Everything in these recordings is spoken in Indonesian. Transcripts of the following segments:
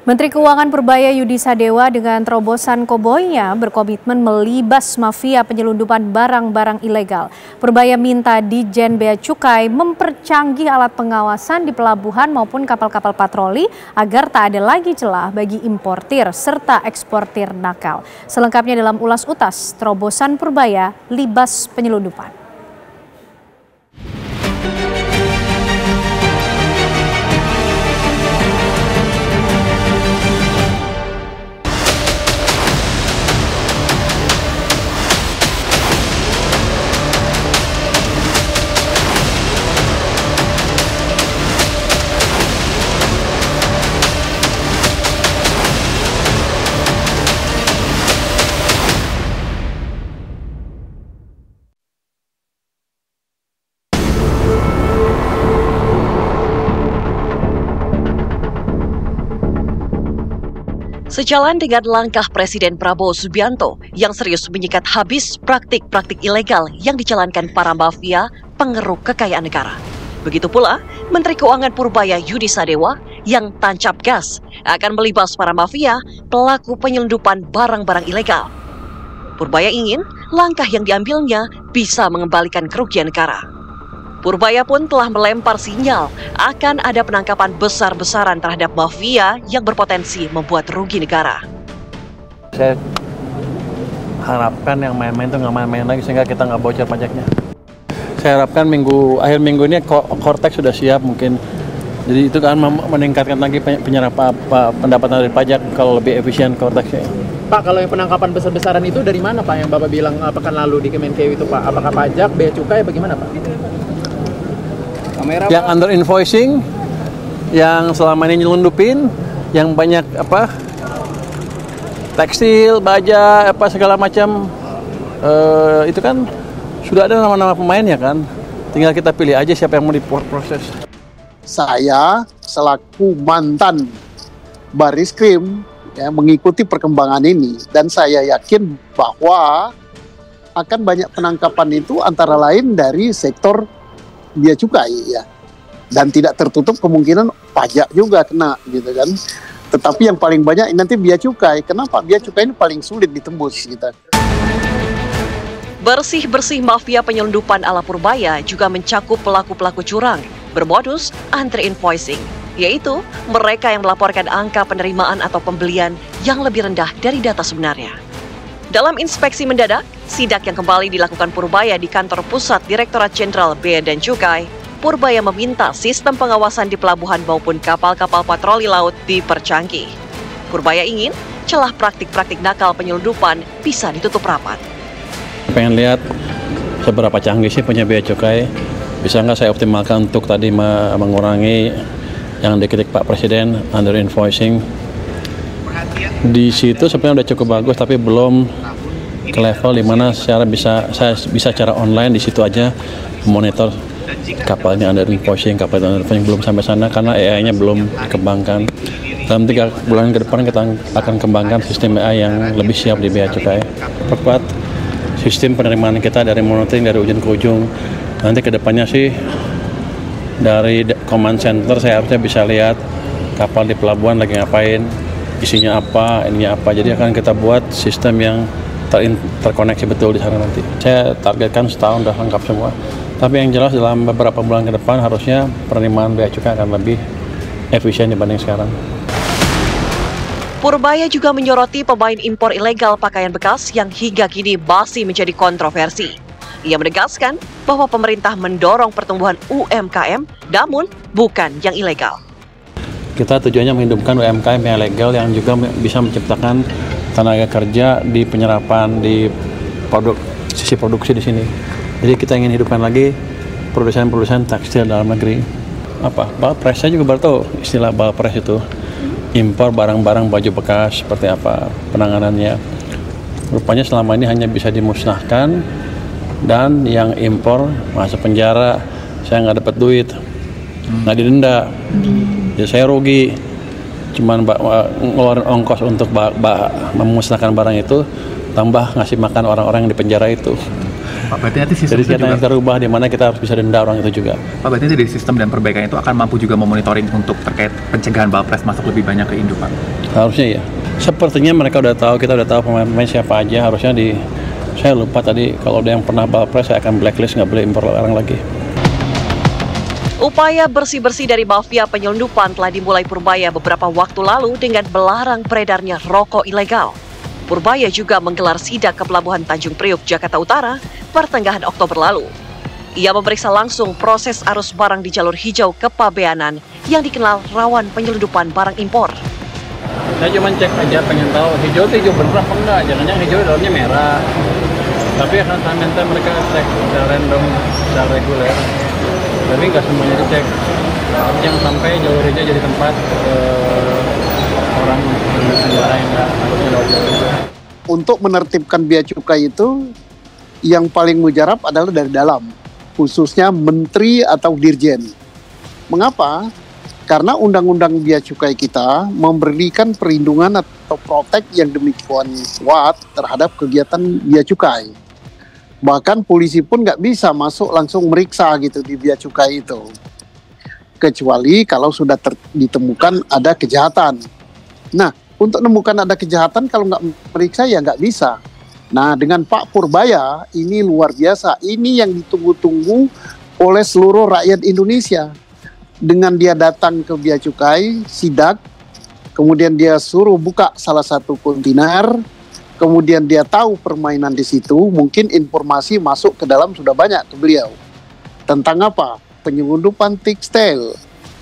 Menteri Keuangan Purbaya Yudi Sadewa dengan terobosan koboynya berkomitmen melibas mafia penyelundupan barang-barang ilegal. Purbaya minta Ditjen Bea Cukai mempercanggih alat pengawasan di pelabuhan maupun kapal-kapal patroli agar tak ada lagi celah bagi importir serta eksportir nakal. Selengkapnya dalam Ulas Utas, terobosan Purbaya libas penyelundupan. Sejalan dengan langkah Presiden Prabowo Subianto yang serius menyikat habis praktik-praktik ilegal yang dijalankan para mafia pengeruk kekayaan negara. Begitu pula Menteri Keuangan Purbaya Yudi Sadewa yang tancap gas akan melibas para mafia pelaku penyelundupan barang-barang ilegal. Purbaya ingin langkah yang diambilnya bisa mengembalikan kerugian negara. Purbaya pun telah melempar sinyal akan ada penangkapan besar-besaran terhadap mafia yang berpotensi membuat rugi negara. Saya harapkan yang main-main itu nggak main-main lagi sehingga kita nggak bocor pajaknya. Saya harapkan akhir minggu ini Kortex sudah siap mungkin. Jadi itu kan meningkatkan lagi penyerapan pendapatan dari pajak kalau lebih efisien Kortexnya. Pak, kalau yang penangkapan besar-besaran itu dari mana Pak yang Bapak bilang pekan lalu di Kemenkeu itu Pak? Apakah pajak, bea cukai, bagaimana Pak? Yang under invoicing, yang selama ini nyelundupin, yang banyak tekstil, baja, segala macam, itu kan sudah ada nama-nama pemainnya kan. Tinggal kita pilih aja siapa yang mau diproses. Saya selaku mantan Bariskrim mengikuti perkembangan ini dan saya yakin bahwa akan banyak penangkapan itu antara lain dari sektor bea cukai ya, dan tidak tertutup kemungkinan pajak juga kena gitu kan. Tetapi yang paling banyak nanti bea cukai. Kenapa? Bea cukai ini paling sulit ditembus gitu. Bersih-bersih mafia penyelundupan ala Purbaya juga mencakup pelaku-pelaku curang bermodus under-invoicing, yaitu mereka yang melaporkan angka penerimaan atau pembelian yang lebih rendah dari data sebenarnya. Dalam inspeksi mendadak, sidak yang kembali dilakukan Purbaya di kantor pusat Direktorat Jenderal Bea dan Cukai, Purbaya meminta sistem pengawasan di pelabuhan maupun kapal-kapal patroli laut dipercanggih. Purbaya ingin celah praktik-praktik nakal penyelundupan bisa ditutup rapat. Pengen lihat seberapa canggih sih punya bea cukai, bisa nggak saya optimalkan untuk tadi mengurangi yang dikritik Pak Presiden, under invoicing. Di situ sebenarnya udah cukup bagus, tapi belum ke level di mana saya bisa secara online di situ aja monitor kapal ini under invoicing, kapal under invoicing, belum sampai sana karena AI-nya belum dikembangkan. Dalam 3 bulan ke depan kita akan kembangkan sistem AI yang lebih siap di bea cukai. Perkuat sistem penerimaan kita dari monitoring dari ujung ke ujung. Nanti ke depannya sih dari command center saya harusnya bisa lihat kapal di pelabuhan lagi ngapain, isinya apa, ininya apa. Jadi akan kita buat sistem yang terkoneksi betul di sana nanti. Saya targetkan setahun udah lengkap semua. Tapi yang jelas dalam beberapa bulan ke depan harusnya penerimaan bea cukai akan lebih efisien dibanding sekarang. Purbaya juga menyoroti pemain impor ilegal pakaian bekas yang hingga kini masih menjadi kontroversi. Ia menegaskan bahwa pemerintah mendorong pertumbuhan UMKM, namun bukan yang ilegal. Kita tujuannya menghidupkan UMKM yang legal yang juga bisa menciptakan tenaga kerja di penyerapan di sisi produksi di sini. Jadi kita ingin hidupkan lagi produsen-produsen tekstil dalam negeri. Balpres, saya juga baru tahu istilah balpres itu. Impor barang-barang baju bekas seperti apa penanganannya. Rupanya selama ini hanya bisa dimusnahkan dan yang impor masuk penjara, saya nggak dapat duit, nggak didenda. Ya saya rugi, cuman ngeluarin ongkos untuk memusnahkan barang itu, tambah ngasih makan orang-orang yang di penjara itu. Pak, berarti nanti sistem Jadi itu kita juga, kita rubah di mana kita harus bisa denda orang itu juga. Pak, berarti dari sistem dan perbaikan itu akan mampu juga memonitoring untuk terkait pencegahan Balpres masuk lebih banyak ke Indo, Pak? Harusnya ya. Sepertinya mereka udah tahu, kita udah tahu pemain siapa aja. Harusnya saya lupa tadi, kalau ada yang pernah Balpres saya akan blacklist, nggak boleh impor orang lagi. Upaya bersih-bersih dari mafia penyelundupan telah dimulai Purbaya beberapa waktu lalu dengan melarang beredarnya rokok ilegal. Purbaya juga menggelar sidak ke Pelabuhan Tanjung Priok, Jakarta Utara, pertengahan Oktober lalu. Ia memeriksa langsung proses arus barang di jalur hijau ke Pabeanan yang dikenal rawan penyelundupan barang impor. Saya cuma cek aja, pengen tahu hijau itu hijau bener apa enggak, jangan-jangan hijau dalamnya merah. Tapi akan saya minta mereka cek secara random, secara reguler. Tapi nggak semuanya dicek. Jangan sampai jalur hijau jadi tempat orang negara yang nggak harusnya lewat jalur hijau. Untuk menertibkan bea cukai itu, yang paling mujarab adalah dari dalam, khususnya menteri atau dirjen. Mengapa? Karena undang-undang bea cukai kita memberikan perlindungan atau protek yang demikian kuat terhadap kegiatan bea cukai. Bahkan polisi pun nggak bisa masuk langsung meriksa gitu di bea cukai itu. Kecuali kalau sudah ditemukan ada kejahatan. Nah, untuk menemukan ada kejahatan kalau nggak meriksa ya nggak bisa. Nah, dengan Pak Purbaya ini luar biasa. Ini yang ditunggu-tunggu oleh seluruh rakyat Indonesia. Dengan dia datang ke bea cukai, sidak, kemudian dia suruh buka salah satu kontainer, kemudian dia tahu permainan di situ, mungkin informasi masuk ke dalam sudah banyak ke beliau. Tentang apa? Penyelundupan tekstil,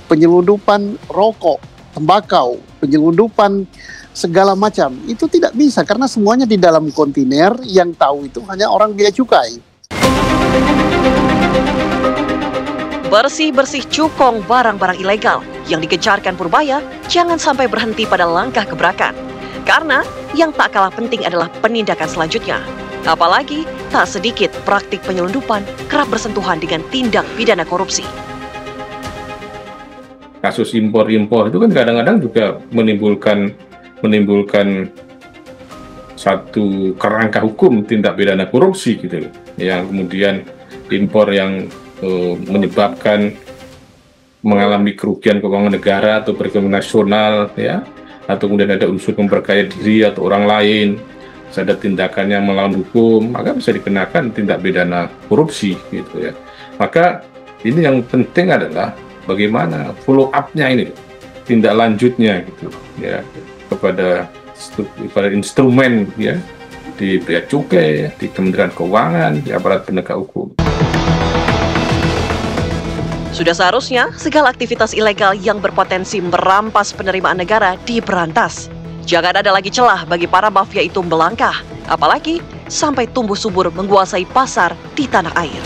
penyelundupan rokok, tembakau, penyelundupan segala macam. Itu tidak bisa karena semuanya di dalam kontainer, yang tahu itu hanya orang bea cukai. Bersih-bersih cukong barang-barang ilegal yang digencarkan Purbaya jangan sampai berhenti pada langkah gebrakan. Karena yang tak kalah penting adalah penindakan selanjutnya. Apalagi tak sedikit praktik penyelundupan kerap bersentuhan dengan tindak pidana korupsi. Kasus impor-impor itu kan kadang-kadang juga menimbulkan satu kerangka hukum tindak pidana korupsi gitu, yang kemudian impor yang menyebabkan mengalami kerugian keuangan negara atau perekonomian nasional, ya, atau kemudian ada unsur memperkaya diri atau orang lain, ada tindakan yang melawan hukum, maka bisa dikenakan tindak pidana korupsi gitu ya. Maka ini yang penting adalah bagaimana follow up-nya ini, tindak lanjutnya gitu ya, kepada instrumen ya di bea cukai, di Kementerian Keuangan, di aparat penegak hukum. Sudah seharusnya segala aktivitas ilegal yang berpotensi merampas penerimaan negara diberantas. Jangan ada lagi celah bagi para mafia itu melangkah, apalagi sampai tumbuh subur menguasai pasar di tanah air.